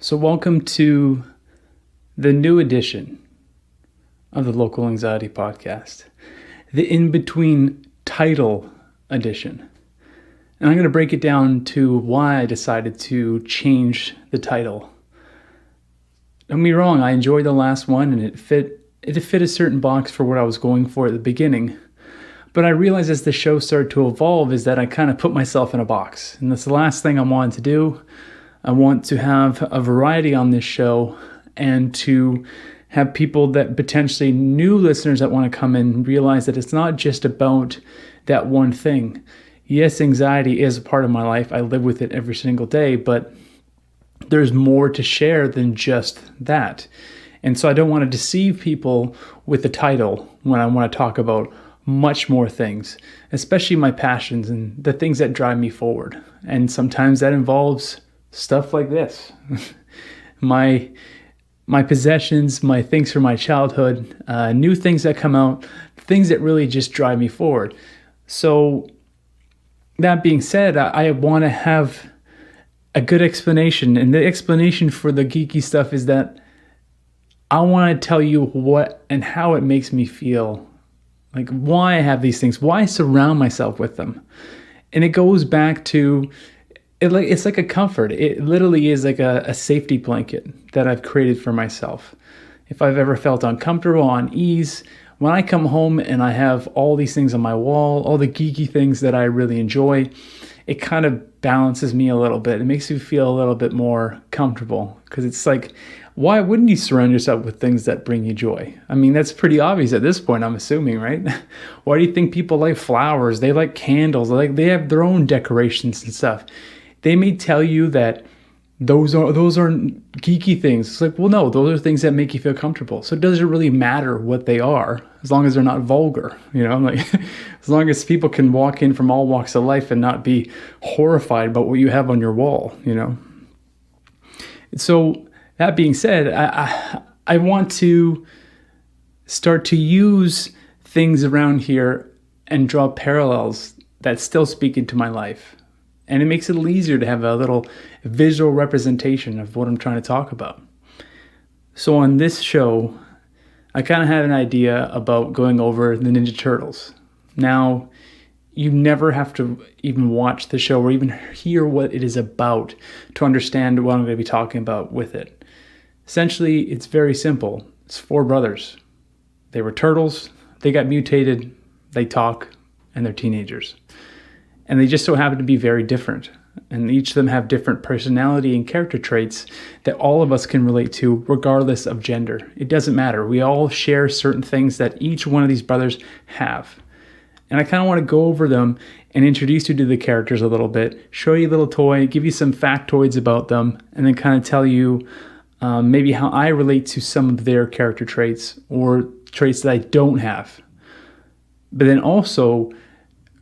So welcome to the new edition of the Local Anxiety Podcast, the in-between title edition. And I'm going to break it down to why I decided to change the title. Don't get me wrong, I enjoyed the last one and it fit a certain box for what I was going for at the beginning. But I realized as the show started to evolve is that I kind of put myself in a box. And that's the last thing I wanted to do. I want to have a variety on this show and to have people that potentially new listeners that want to come in realize that it's not just about that one thing. Yes, anxiety is a part of my life. I live with it every single day, but there's more to share than just that. And so I don't want to deceive people with the title when I want to talk about much more things, especially my passions and the things that drive me forward. And sometimes that involves stuff like this. my possessions, my things from my childhood, new things that come out, things that really just drive me forward. So that being said, I want to have a good explanation. And the explanation for the geeky stuff is that I want to tell you what and how it makes me feel. Like why I have these things, why I surround myself with them. And it goes back to it's like a comfort. It literally is like a safety blanket that I've created for myself. If I've ever felt uncomfortable, unease, when I come home and I have all these things on my wall, all the geeky things that I really enjoy, it kind of balances me a little bit. It makes me feel a little bit more comfortable because it's like, why wouldn't you surround yourself with things that bring you joy? I mean, that's pretty obvious at this point, I'm assuming, right? Why do you think people like flowers? They like candles. They have their own decorations and stuff. They may tell you that those are geeky things. It's like, well, no, those are things that make you feel comfortable. So it doesn't really matter what they are, as long as they're not vulgar, like as long as people can walk in from all walks of life and not be horrified about what you have on your wall, So that being said, I want to start to use things around here and draw parallels that still speak into my life. And it makes it a little easier to have a little visual representation of what I'm trying to talk about. So on this show, I kind of had an idea about going over the Ninja Turtles. Now, you never have to even watch the show or even hear what it is about to understand what I'm going to be talking about with it. Essentially, it's very simple. It's 4 brothers. They were turtles, they got mutated, they talk, and they're teenagers. And they just so happen to be very different. And each of them have different personality and character traits that all of us can relate to regardless of gender. It doesn't matter. We all share certain things that each one of these brothers have. And I kind of want to go over them and introduce you to the characters a little bit, show you a little toy, give you some factoids about them, and then kind of tell you maybe how I relate to some of their character traits or traits that I don't have. But then also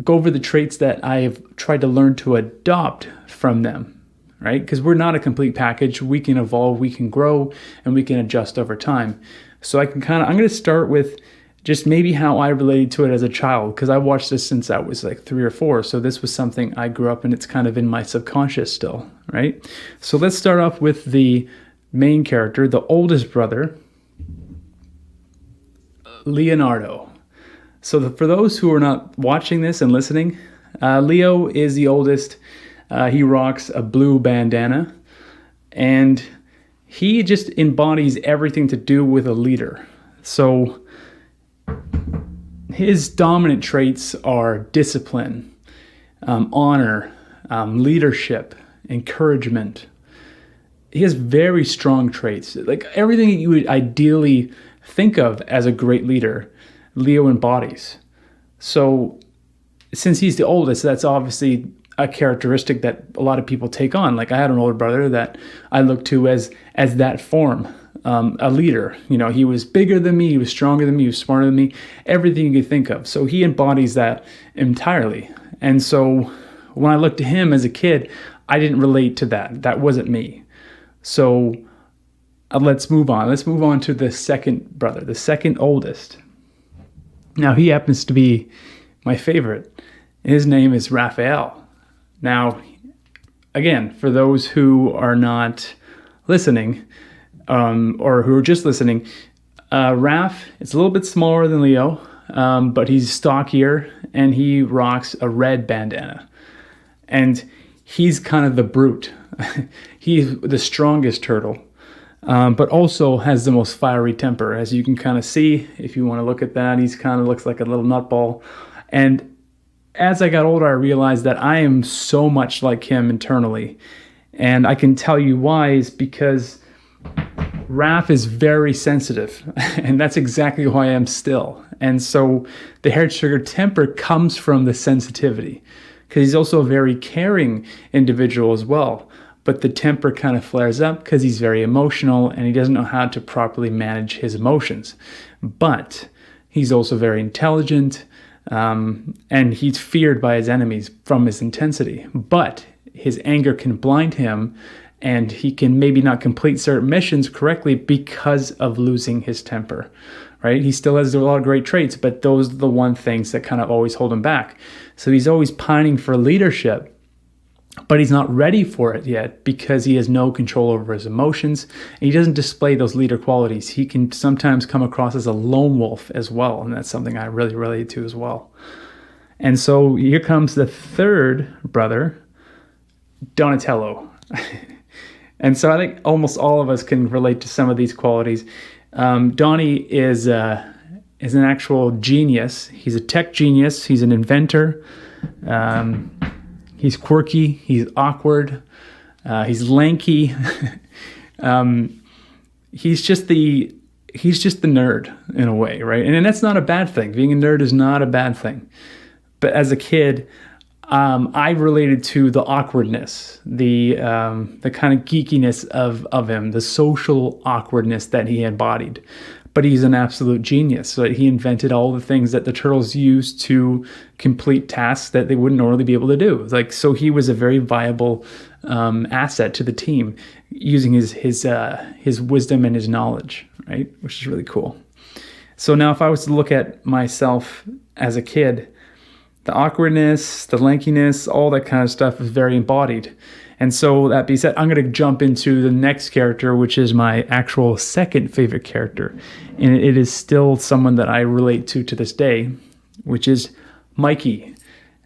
go over the traits that I have tried to learn to adopt from them, right? Because we're not a complete package. We can evolve, we can grow, and we can adjust over time. So I'm going to start with just maybe how I related to it as a child, because I watched this since I was like 3 or 4. So this was something I grew up and it's kind of in my subconscious still, right? So let's start off with the main character, the oldest brother, Leonardo. So for those who are not watching this and listening, Leo is the oldest. He rocks a blue bandana, and he just embodies everything to do with a leader. So his dominant traits are discipline, honor, leadership, encouragement. He has very strong traits, like everything that you would ideally think of as a great leader, Leo embodies. So since he's the oldest, that's obviously a characteristic that a lot of people take on. Like I had an older brother that I looked to as that form, a leader. He was bigger than me, he was stronger than me, he was smarter than me, everything you could think of. So he embodies that entirely. And so when I looked to him as a kid, I didn't relate to that. That wasn't me. So let's move on. Let's move on to the second brother, the second oldest. Now, he happens to be my favorite. His name is Raphael. Now, again, for those who are not listening, or who are just listening, Raph is a little bit smaller than Leo, but he's stockier and he rocks a red bandana. And he's kind of the brute. He's the strongest turtle, but also has the most fiery temper. As you can kind of see, if you want to look at that, he's kind of looks like a little nutball. And as I got older, I realized that I am so much like him internally. And I can tell you why is because Raph is very sensitive, and that's exactly who I am still. And so the hair trigger temper comes from the sensitivity, because he's also a very caring individual as well. But the temper kind of flares up because he's very emotional and he doesn't know how to properly manage his emotions. But he's also very intelligent, and he's feared by his enemies from his intensity. But his anger can blind him, and he can maybe not complete certain missions correctly because of losing his temper, right? He still has a lot of great traits, but those are the one things that kind of always hold him back. So he's always pining for leadership, but he's not ready for it yet because he has no control over his emotions, and he doesn't display those leader qualities. He can sometimes come across as a lone wolf as well, and that's something I really relate to as well. And so here comes the third brother, Donatello. And so I think almost all of us can relate to some of these qualities. Donnie is an actual genius. He's a tech genius. He's an inventor. He's quirky. He's awkward. He's lanky. He's just the nerd in a way, right? And that's not a bad thing. Being a nerd is not a bad thing. But as a kid, I related to the awkwardness, the kind of geekiness of him, the social awkwardness that he embodied. But he's an absolute genius. So he invented all the things that the turtles used to complete tasks that they wouldn't normally be able to do. Like, so he was a very viable asset to the team, using his wisdom and his knowledge, right? Which is really cool. So now, if I was to look at myself as a kid, the awkwardness, the lankiness, all that kind of stuff is very embodied. And so that being said, I'm going to jump into the next character, which is my actual second favorite character. And it is still someone that I relate to this day, which is Mikey.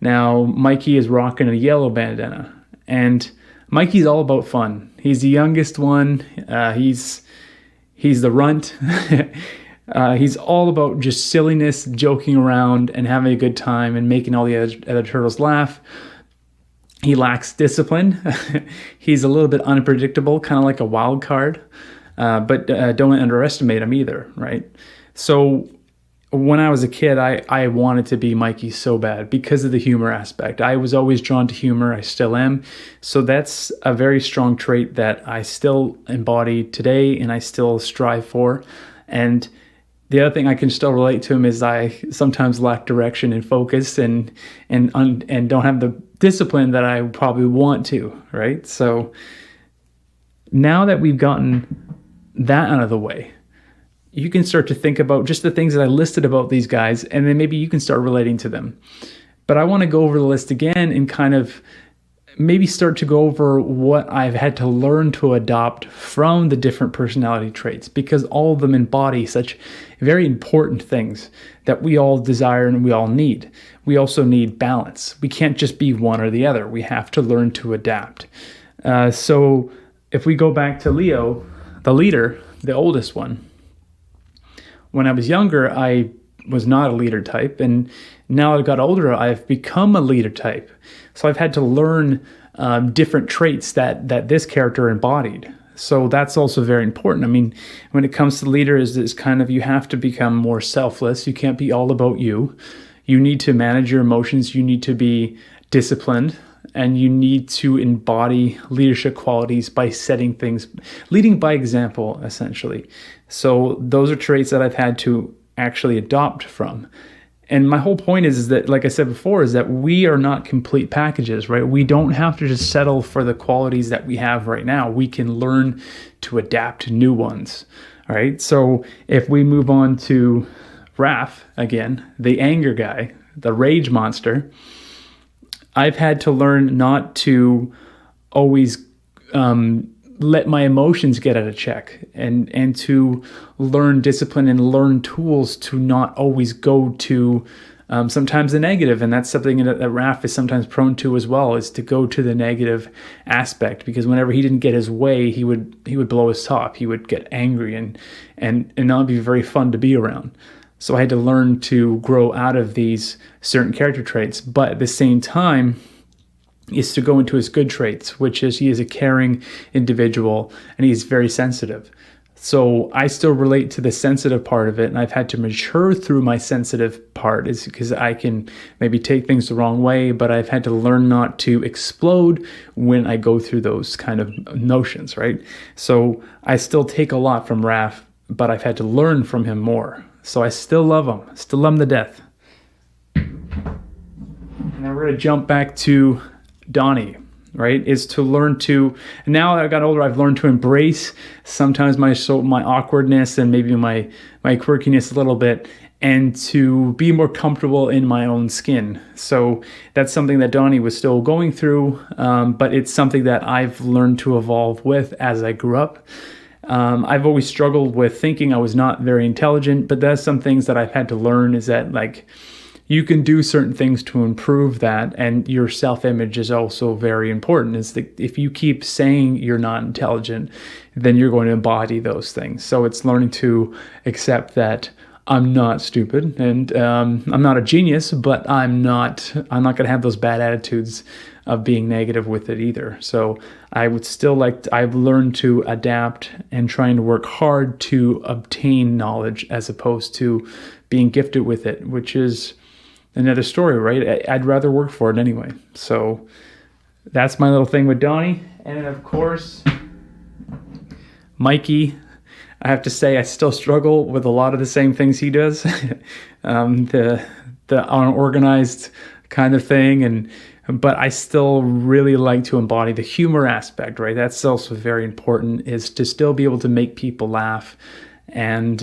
Now, Mikey is rocking a yellow bandana. And Mikey's all about fun. He's the youngest one. He's the runt. He's all about just silliness, joking around, and having a good time, and making all the other turtles laugh. He lacks discipline. He's a little bit unpredictable, kind of like a wild card. But don't underestimate him either, right? So when I was a kid, I wanted to be Mikey so bad because of the humor aspect. I was always drawn to humor. I still am. So that's a very strong trait that I still embody today and I still strive for. And the other thing I can still relate to him is I sometimes lack direction and focus and don't have the discipline that I probably want to, right? So now that we've gotten that out of the way, you can start to think about just the things that I listed about these guys, and then maybe you can start relating to them. But I want to go over the list again and kind of maybe start to go over what I've had to learn to adopt from the different personality traits, because all of them embody such very important things that we all desire and we all need. We also need balance. We can't just be one or the other. We have to learn to adapt. So if we go back to Leo, the leader, the oldest one, when I was younger, I was not a leader type, and now I got older, I've become a leader type. So I've had to learn different traits that this character embodied. So that's also very important. I mean, when it comes to leaders, it's kind of, you have to become more selfless. You can't be all about you. You need to manage your emotions. You need to be disciplined, and you need to embody leadership qualities by setting things, leading by example, essentially. So those are traits that I've had to actually adopt from. And my whole point is that, like I said before, is that we are not complete packages, right? We don't have to just settle for the qualities that we have right now. We can learn to adapt to new ones, all right? So if we move on to Raph, again, the anger guy, the rage monster, I've had to learn not to always let my emotions get out of check, and to learn discipline and learn tools to not always go to sometimes the negative. And that's something that Raph is sometimes prone to as well, is to go to the negative aspect, because whenever he didn't get his way, he would blow his top. He would get angry and not be very fun to be around. So I had to learn to grow out of these certain character traits, but at the same time is to go into his good traits, which is he is a caring individual and he's very sensitive. So I still relate to the sensitive part of it, and I've had to mature through my sensitive part, is because I can maybe take things the wrong way, but I've had to learn not to explode when I go through those kind of notions, right? So I still take a lot from Raph, but I've had to learn from him more. So I still love him, still love him to death. And then we're going to jump back to Donnie. Right, is to learn to, now that I got older, I've learned to embrace sometimes my awkwardness and maybe my quirkiness a little bit, and to be more comfortable in my own skin. So that's something that Donnie was still going through, but it's something that I've learned to evolve with as I grew up. I've always struggled with thinking I was not very intelligent, but that's some things that I've had to learn, is that like, you can do certain things to improve that, and your self-image is also very important. Is that if you keep saying you're not intelligent, then you're going to embody those things. So it's learning to accept that I'm not stupid, and I'm not a genius, but I'm not going to have those bad attitudes of being negative with it either. So I would still I've learned to adapt and trying to work hard to obtain knowledge as opposed to being gifted with it, which is another story, right? I'd rather work for it anyway. So that's my little thing with Donnie. And then, of course, Mikey. I have to say I still struggle with a lot of the same things he does. The unorganized kind of thing, but I still really like to embody the humor aspect, right? That's also very important, is to still be able to make people laugh and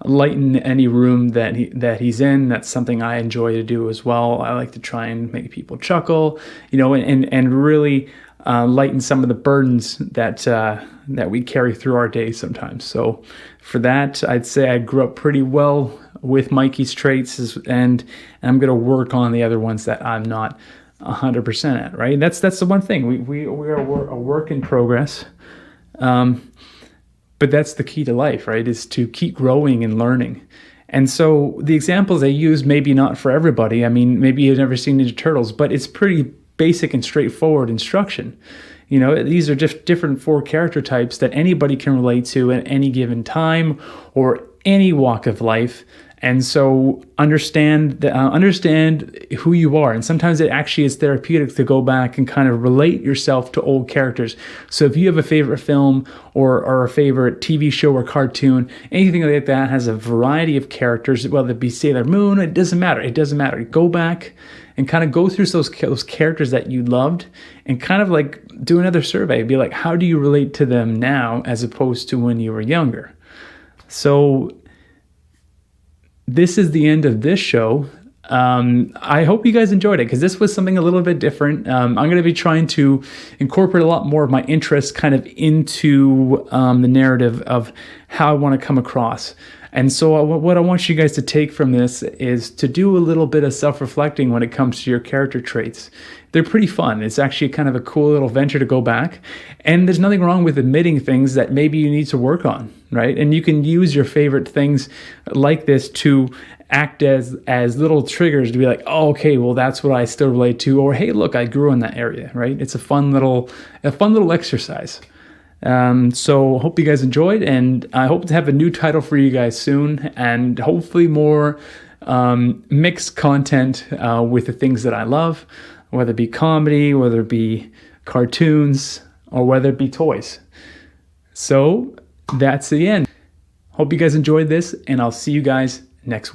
lighten any room that he's in. That's something I enjoy to do as well. I like to try and make people chuckle, and really lighten some of the burdens that we carry through our days sometimes. So for that, I'd say I grew up pretty well with Mikey's traits, and I'm going to work on the other ones that I'm not 100% at, right? That's the one thing. We are a work in progress. But that's the key to life, right? Is to keep growing and learning. And so the examples I use, maybe not for everybody. I mean, maybe you've never seen Ninja Turtles, but it's pretty basic and straightforward instruction. These are just different 4 character types that anybody can relate to at any given time or any walk of life. And so understand who you are. And sometimes it actually is therapeutic to go back and kind of relate yourself to old characters. So if you have a favorite film or a favorite TV show or cartoon, anything like that has a variety of characters, whether it be Sailor Moon, it doesn't matter. Go back and kind of go through those characters that you loved and kind of like do another survey. Be like, how do you relate to them now as opposed to when you were younger? So this is the end of this show. I hope you guys enjoyed it, because this was something a little bit different. I'm going to be trying to incorporate a lot more of my interests kind of into the narrative of how I want to come across. And so what I want you guys to take from this is to do a little bit of self-reflecting when it comes to your character traits. They're pretty fun. It's actually kind of a cool little venture to go back. And there's nothing wrong with admitting things that maybe you need to work on, right? And you can use your favorite things like this to act as little triggers to be like, oh, okay, well, that's what I still relate to. Or, hey, look, I grew in that area, right? It's a fun little exercise. So hope you guys enjoyed, and I hope to have a new title for you guys soon, and hopefully more mixed content with the things that I love, whether it be comedy, whether it be cartoons, or whether it be toys. So that's the end. Hope you guys enjoyed this, and I'll see you guys next week.